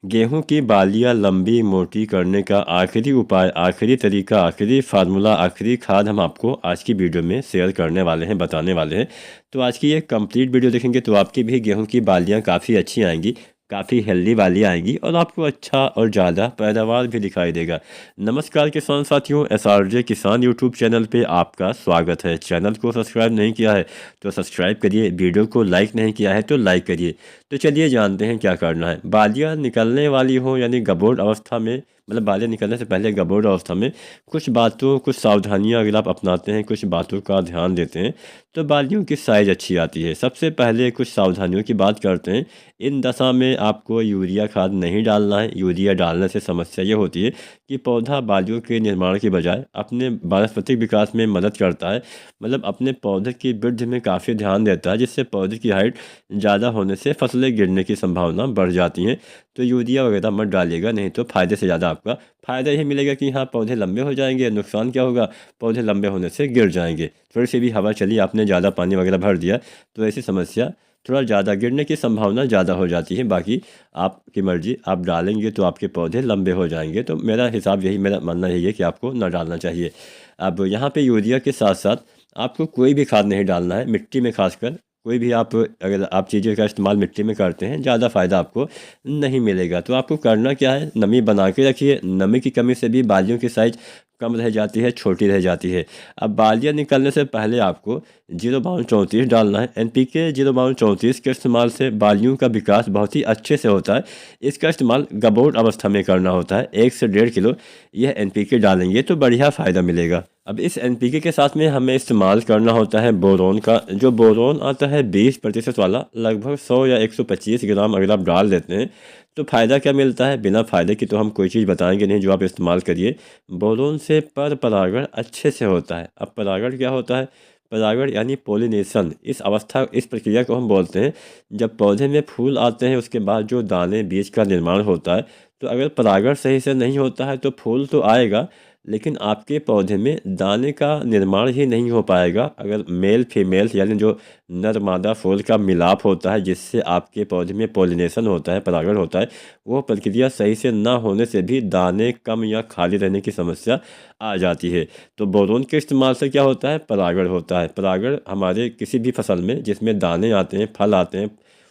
गेहूं की बालियां लंबी मोटी करने का आखिरी उपाय, आखिरी तरीका, आखिरी फार्मूला, आखिरी खाद हम आपको आज की वीडियो में शेयर करने वाले हैं, बताने वाले हैं। तो आज की ये कंप्लीट वीडियो देखेंगे तो आपकी भी गेहूं की बालियां काफ़ी अच्छी आएंगी, काफ़ी हेल्दी बालियां आएंगी और आपको अच्छा और ज़्यादा पैदावार भी दिखाई देगा। नमस्कार किसान साथियों, SRJ किसान यूट्यूब चैनल पे आपका स्वागत है। चैनल को सब्सक्राइब नहीं किया है तो सब्सक्राइब करिए, वीडियो को लाइक नहीं किया है तो लाइक करिए। तो चलिए जानते हैं क्या करना है। बालियाँ निकलने वाली हो यानी गबोट अवस्था में, मतलब बालियाँ निकलने से पहले गबोट अवस्था में कुछ बातों, कुछ सावधानियां अगर आप अपनाते हैं, कुछ बातों का ध्यान देते हैं तो बालियों की साइज़ अच्छी आती है। सबसे पहले कुछ सावधानियों की बात करते हैं। इन दशा में आपको यूरिया खाद नहीं डालना है। यूरिया डालने से समस्या ये होती है कि पौधा बालियों के निर्माण के बजाय अपने वानस्पतिक विकास में मदद करता है, मतलब अपने पौधे की वृद्धि में काफ़ी ध्यान देता है, जिससे पौधे की हाइट ज़्यादा होने से फसलें गिरने की संभावना बढ़ जाती हैं। तो यूरिया वगैरह मत डालिएगा, नहीं तो फ़ायदे से ज़्यादा आपका फ़ायदा ही मिलेगा कि हाँ पौधे लंबे हो जाएंगे। नुकसान क्या होगा, पौधे लंबे होने से गिर जाएंगे। थोड़ी सी भी हवा चली, आपने ज़्यादा पानी वगैरह भर दिया तो ऐसी समस्या, थोड़ा ज़्यादा गिरने की संभावना ज़्यादा हो जाती है। बाकी आपकी मर्ज़ी, आप डालेंगे तो आपके पौधे लंबे हो जाएंगे। तो मेरा हिसाब यही, मेरा मानना यही है कि आपको ना डालना चाहिए। अब यहाँ पे यूरिया के साथ साथ आपको कोई भी खाद नहीं डालना है। मिट्टी में खासकर कोई भी आप, अगर आप चीज़ों का इस्तेमाल मिट्टी में करते हैं, ज़्यादा फ़ायदा आपको नहीं मिलेगा। तो आपको करना क्या है, नमी बना के रखिए। नमी की कमी से भी बालियों की साइज़ कम रह जाती है, छोटी रह जाती है। अब बालियाँ निकलने से पहले आपको 0/34 डालना है। NPK 0/34 के इस्तेमाल से बालियों का विकास बहुत ही अच्छे से होता है। इसका इस्तेमाल गबोट अवस्था में करना होता है। 1 से 1.5 किलो यह NPK डालेंगे तो बढ़िया फ़ायदा मिलेगा। अब इस NPK के साथ में हमें इस्तेमाल करना होता है बोरोन का। जो बोरोन आता है 20% वाला, लगभग 100 या 125 ग्राम अगर आप डाल देते हैं तो फ़ायदा क्या मिलता है। बिना फ़ायदे की तो हम कोई चीज़ बताएंगे नहीं, जो आप इस्तेमाल करिए। बोरोन से पर परागण अच्छे से होता है। अब परागण क्या होता है, परागण यानी पोलिनेशन, इस अवस्था, इस प्रक्रिया को हम बोलते हैं। जब पौधे में फूल आते हैं उसके बाद जो दाने, बीज का निर्माण होता है, तो अगर परागण सही से नहीं होता है तो फूल तो आएगा लेकिन आपके पौधे में दाने का निर्माण ही नहीं हो पाएगा। अगर मेल फीमेल यानी जो नर मादा फूल का मिलाप होता है, जिससे आपके पौधे में पोलिनेशन होता है, परागण होता है, वो प्रक्रिया सही से ना होने से भी दाने कम या खाली रहने की समस्या आ जाती है। तो बोरोन के इस्तेमाल से क्या होता है, परागण होता है। परागण हमारे किसी भी फसल में जिसमें दाने आते हैं, फल आते हैं,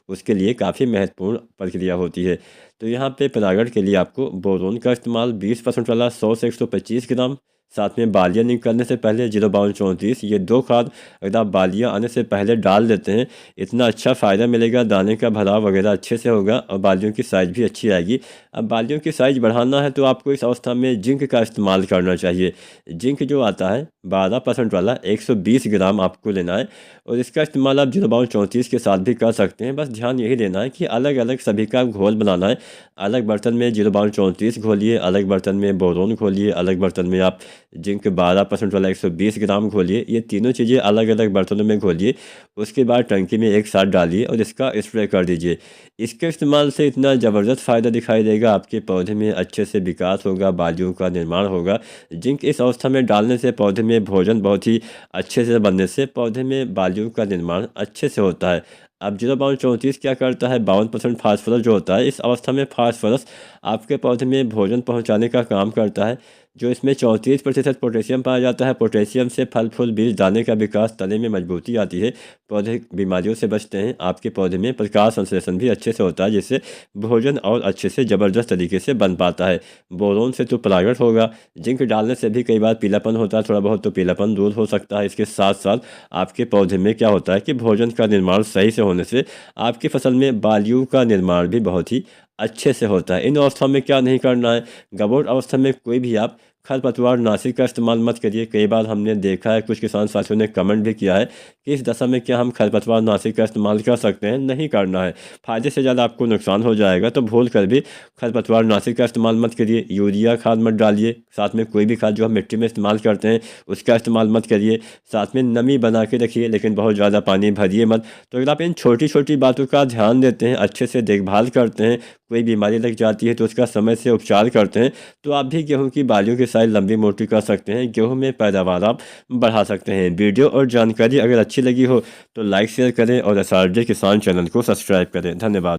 उसके लिए काफ़ी महत्वपूर्ण प्रक्रिया होती है। तो यहाँ पे परागण के लिए आपको बोरोन का इस्तेमाल 20% वाला 100 से 125 ग्राम, साथ में बालियाँ निकलने से पहले 0/34, ये दो खाद अगर आप बालियाँ आने से पहले डाल देते हैं, इतना अच्छा फ़ायदा मिलेगा। दाने का भराव वगैरह अच्छे से होगा और बालियों की साइज़ भी अच्छी आएगी। अब बालियों की साइज़ बढ़ाना है तो आपको इस अवस्था में जिंक का इस्तेमाल करना चाहिए। जिंक जो आता है 12% वाला, 120 ग्राम आपको लेना है और इसका इस्तेमाल आप 0/34 के साथ भी कर सकते हैं। बस ध्यान यही देना है कि अलग अलग सभी का घोल बनाना है। अलग बर्तन में 0/34 घोलिए, अलग बर्तन में बोरोन घोलिए, अलग बर्तन में आप जिंक 12% वाला 120 ग्राम घोलिए। ये तीनों चीज़ें अलग अलग बर्तनों में घोलिए, उसके बाद टंकी में एक साथ डालिए और इसका स्प्रे कर दीजिए। इसके इस्तेमाल से इतना ज़बरदस्त फ़ायदा दिखाई देगा, आपके पौधे में अच्छे से विकास होगा, बालियों का निर्माण होगा। जिंक इस अवस्था में डालने से पौधे में भोजन बहुत ही अच्छे से बनने से पौधे में बालियों का निर्माण अच्छे से होता है। अब 0/34 क्या करता है, 52% फास्फोरस जो होता है, इस अवस्था में फास्फोरस आपके पौधे में भोजन पहुंचाने का काम करता है। जो इसमें 34% पोटेशियम पाया जाता है। पोटेशियम से फल फूल बीज दाने का विकास, तने में मजबूती आती है, पौधे बीमारियों से बचते हैं। आपके पौधे में प्रकाश संश्लेषण भी अच्छे से होता है, जिससे भोजन और अच्छे से ज़बरदस्त तरीके से बन पाता है। बोरोन से तो परागण होगा, जिंक डालने से भी कई बार पीलापन होता है, थोड़ा बहुत तो पीलापन दूर हो सकता है। इसके साथ साथ आपके पौधे में क्या होता है कि भोजन का निर्माण सही से होने से आपकी फसल में बालियों का निर्माण भी बहुत ही अच्छे से होता है। इन अवस्थाओं में क्या नहीं करना है, गबोट अवस्था में कोई भी आप खरपतवार नाशी का इस्तेमाल मत करिए। कई बार हमने देखा है, कुछ किसान साथियों ने कमेंट भी किया है कि इस दशा में क्या हम खरपतवार नाशी का इस्तेमाल कर सकते हैं। नहीं करना है, फ़ायदे से ज़्यादा आपको नुकसान हो जाएगा। तो भूल कर भी खरपतवार नाशी का इस्तेमाल मत करिए। यूरिया खाद मत डालिए, साथ में कोई भी खाद जो हम मिट्टी में इस्तेमाल करते हैं उसका इस्तेमाल मत करिए। साथ में नमी बना के रखिए, लेकिन बहुत ज़्यादा पानी भरिए मत। तो अगर आप इन छोटी छोटी बातों का ध्यान देते हैं, अच्छे से देखभाल करते हैं, कोई बीमारी लग जाती है तो उसका समय से उपचार करते हैं, तो आप भी गेहूं की बालियों की साइज लंबी मोटी कर सकते हैं। गेहूं में पैदावार आप बढ़ा सकते हैं। वीडियो और जानकारी अगर अच्छी लगी हो तो लाइक शेयर करें और SRJ किसान चैनल को सब्सक्राइब करें। धन्यवाद।